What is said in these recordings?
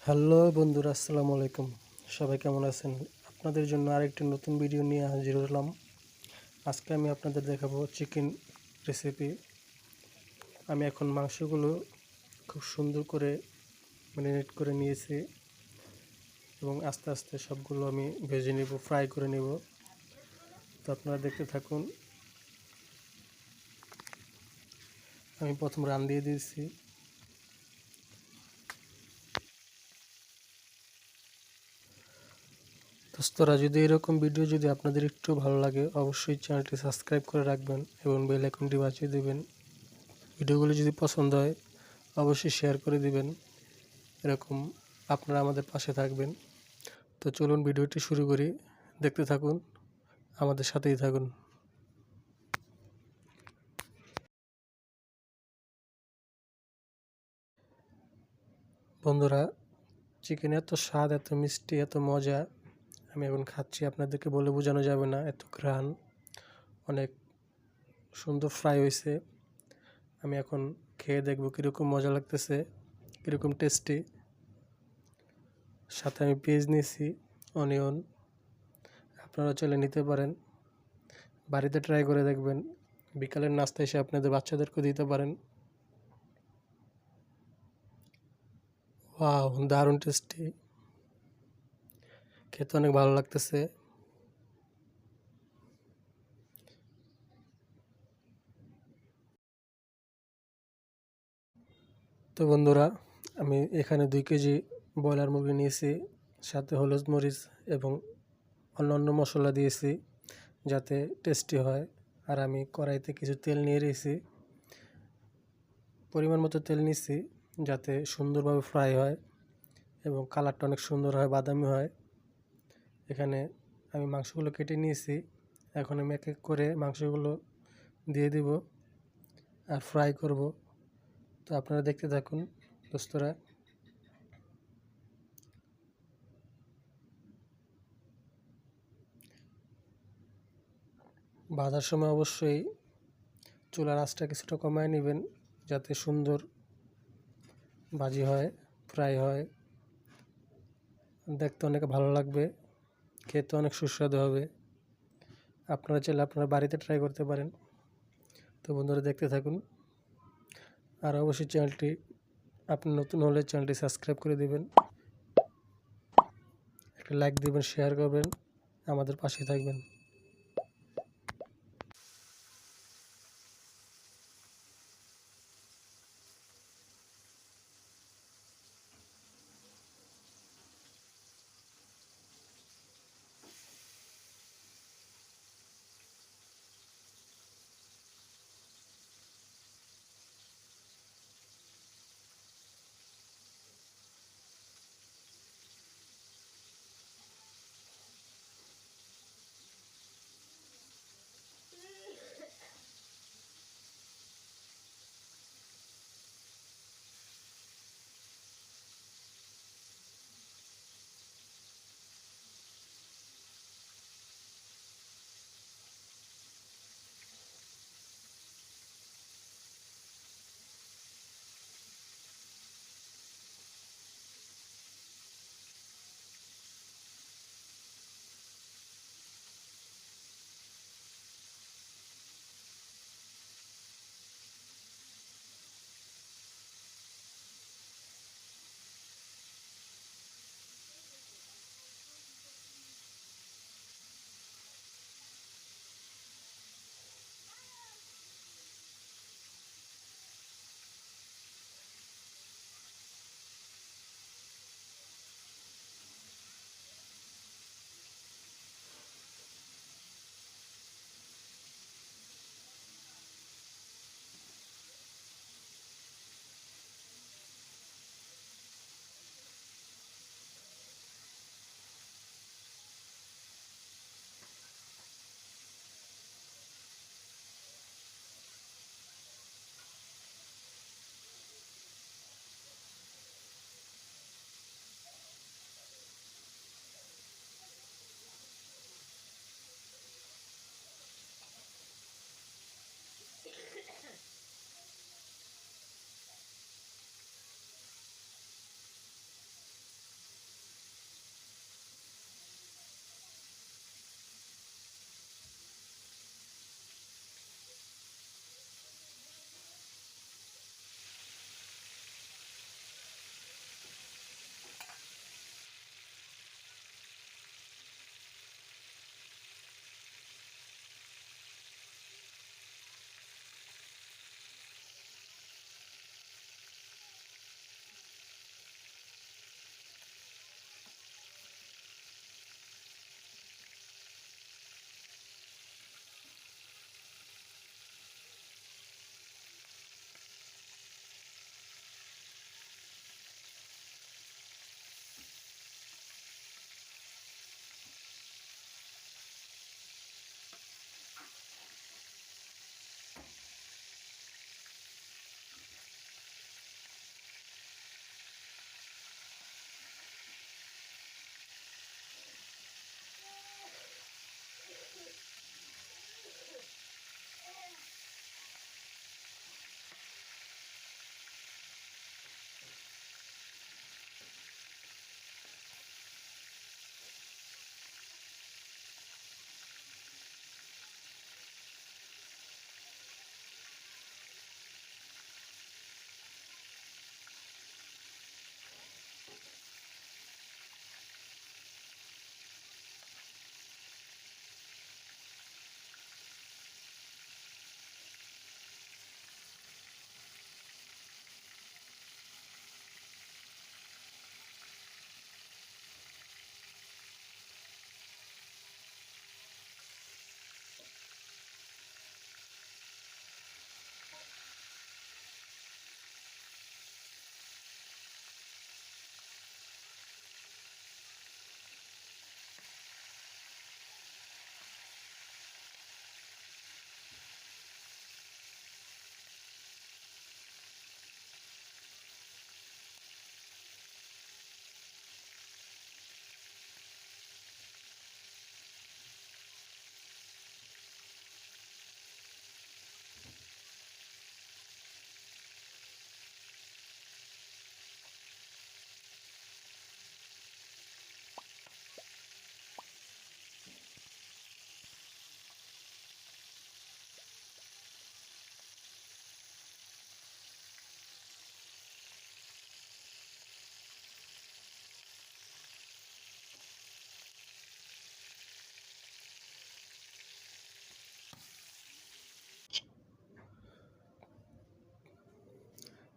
Hello বন্ধুরা, আসসালামু আলাইকুম। সবাই কেমন আছেন? আপনাদের জন্য আরেকটি নতুন ভিডিও নিয়ে হাজির হলাম। আজকে আমি আপনাদের দেখাবো চিকেন রেসিপি। আমি এখন মাংসগুলো খুব সুন্দর করে ম্যারিনেট করে নিয়েছি এবং আস্তে আস্তে সবগুলো আমি ভেজে নেব, ফ্রাই করে নেব। তো আপনারা দেখতে থাকুন। আমি প্রথম রান দিয়ে দিয়েছি। দোস্তরা, যদি এরকম ভিডিও যদি আপনাদের একটু ভালো লাগে, অবশ্যই চ্যানেলটি সাবস্ক্রাইব করে রাখবেন এবং বেল আইকনটি বাজিয়ে দেবেন। ভিডিওগুলো যদি পছন্দ হয় অবশ্যই শেয়ার করে দিবেন। এরকম আপনারা আমাদের পাশে থাকবেন। তো চলুন ভিডিওটি শুরু করি। দেখতে থাকুন, আমাদের সাথেই থাকুন। বন্ধুরা, চিকেন এত স্বাদ, এত মিষ্টি, এত মজা। আমি এখন খাচ্ছি, আপনাদেরকে বলে বোঝানো যাবে না। এত ঘ্রাণ, অনেক সুন্দর ফ্রাই হয়েছে। আমি এখন খেয়ে দেখব কীরকম মজা লাগতেছে, কীরকম টেস্টি। সাথে আমি পেঁয়াজ নিয়েছি, অনিয়ন। আপনারা চাইলে নিতে পারেন। বাড়িতে ট্রাই করে দেখবেন। বিকালের নাস্তা এসে আপনাদের বাচ্চাদেরকে দিতে পারেন। ওয়াও, দারুণ টেস্টি, খেতে অনেক ভালো লাগতেছে। তো বন্ধুরা, আমি এখানে 2 কেজি ব্রয়লার মুরগি নিয়েছি, সাথে হলুদ মরিচ এবং অন্যান্য মশলা দিয়েছি যাতে টেস্টি হয়। আর আমি কড়াইতে কিছু তেল নিয়ে রেখেছি, পরিমাণ মতো তেল নিচ্ছি যাতে সুন্দরভাবে ফ্রাই হয় এবং কালারটা অনেক সুন্দর হয়, বাদামি হয়। এখানে আমি মাংসগুলো কেটে নিয়েছি। এখন আমি এক এক করে মাংসগুলো দিয়ে দিব আর ফ্রাই করব। তো আপনারা দেখতে থাকুন দোস্তরা। ভাজার সময় অবশ্যই চুলার আঁচটা কিছুটা কমায় নেবেন যাতে সুন্দর ভাজি হয়, ফ্রাই হয়। দেখতে অনেক ভালো লাগবে, খেতে অনেক সুস্বাদু হবে। আপনারা চাইলে আপনারা বাড়িতে ট্রাই করতে পারেন। তো বন্ধুরা, দেখতে থাকুন। আর অবশ্যই চ্যানেলটি, আপনি নতুন হলে চ্যানেলটি সাবস্ক্রাইব করে দিবেন, একটা লাইক দিবেন, শেয়ার করবেন, আমাদের পাশে থাকবেন।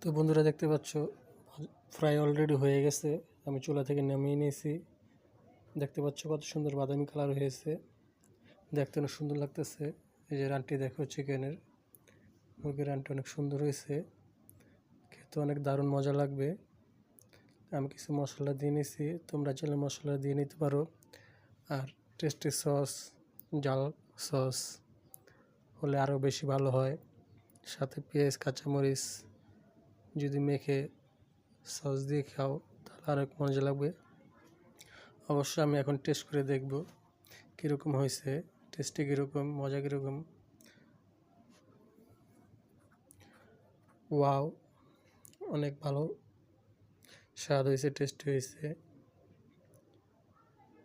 তো বন্ধুরা দেখতে পাচ্ছ ফ্রাই অলরেডি হয়ে গেছে, আমি চুলা থেকে নামিয়ে নিয়েছি। দেখতে পাচ্ছ কত সুন্দর বাদামি কালার হয়েছে, দেখতে অনেক সুন্দর লাগতেছে। এই যে রানটি দেখো, চিকেনের মুরগির রানটি অনেক সুন্দর হয়েছে, খেতে অনেক দারুণ মজা লাগবে। আমি কিছু মশলা দিয়ে নিয়েছি, তোমরা চাইলে মশলা দিয়ে নিতে পারো। আর টেস্টি সস, জাল সস হলে আরও বেশি ভালো হয়। সাথে পেঁয়াজ কাঁচামরিচ যদি মেখে সস দিয়ে খাও তাহলে আরও মজা লাগবে। অবশ্যই আমি এখন টেস্ট করে দেখব কীরকম হয়েছে, টেস্টে কীরকম, মজা কীরকম। ওয়াও, অনেক ভালো স্বাদ হয়েছে, টেস্টি হয়েছে,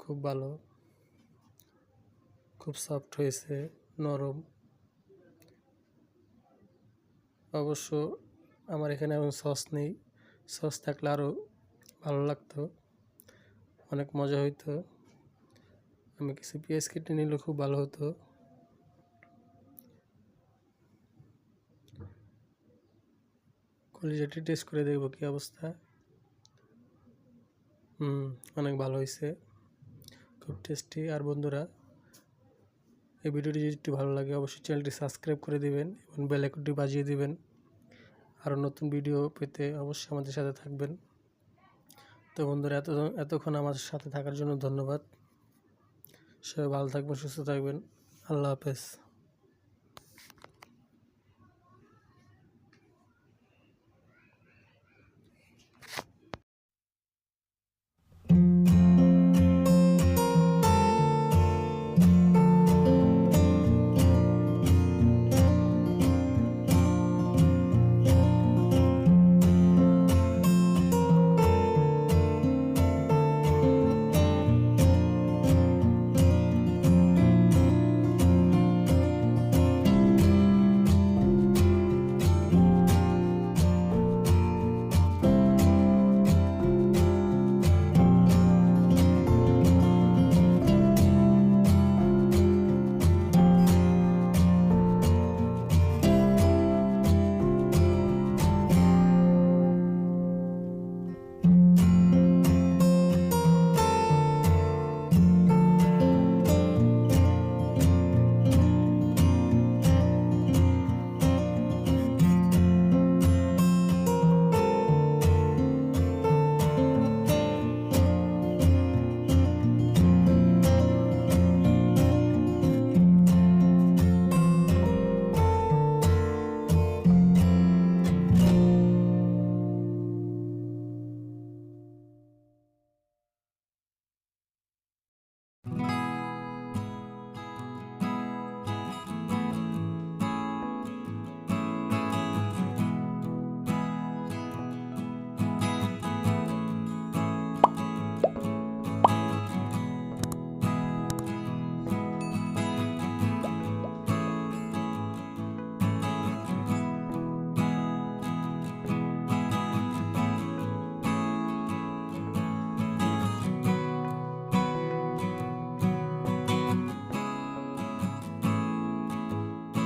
খুব ভালো, খুব সফট হয়েছে, নরম। অবশ্য আমার এখানে এখন সস নেই, সস থাকলে আরও ভালো লাগতো, অনেক মজা হইতো। আমি কিছু পেঁয়াজ কেটে নিলে খুব ভালো হতো। কলিজাটি টেস্ট করে দেখবো কী অবস্থা। অনেক ভালো হয়েছে, খুব টেস্টি। আর বন্ধুরা, এই ভিডিওটি যদি একটু ভালো লাগে অবশ্যই চ্যানেলটি সাবস্ক্রাইব করে দিবেন এবং বেল আইকনটি বাজিয়ে দিবেন। আরও নতুন ভিডিও পেতে অবশ্যই আমাদের সাথে থাকবেন। তো বন্ধুরা, এতক্ষণ আমাদের সাথে থাকার জন্য ধন্যবাদ। সবাই ভালো থাকবেন, সুস্থ থাকবেন। আল্লাহ হাফেজ।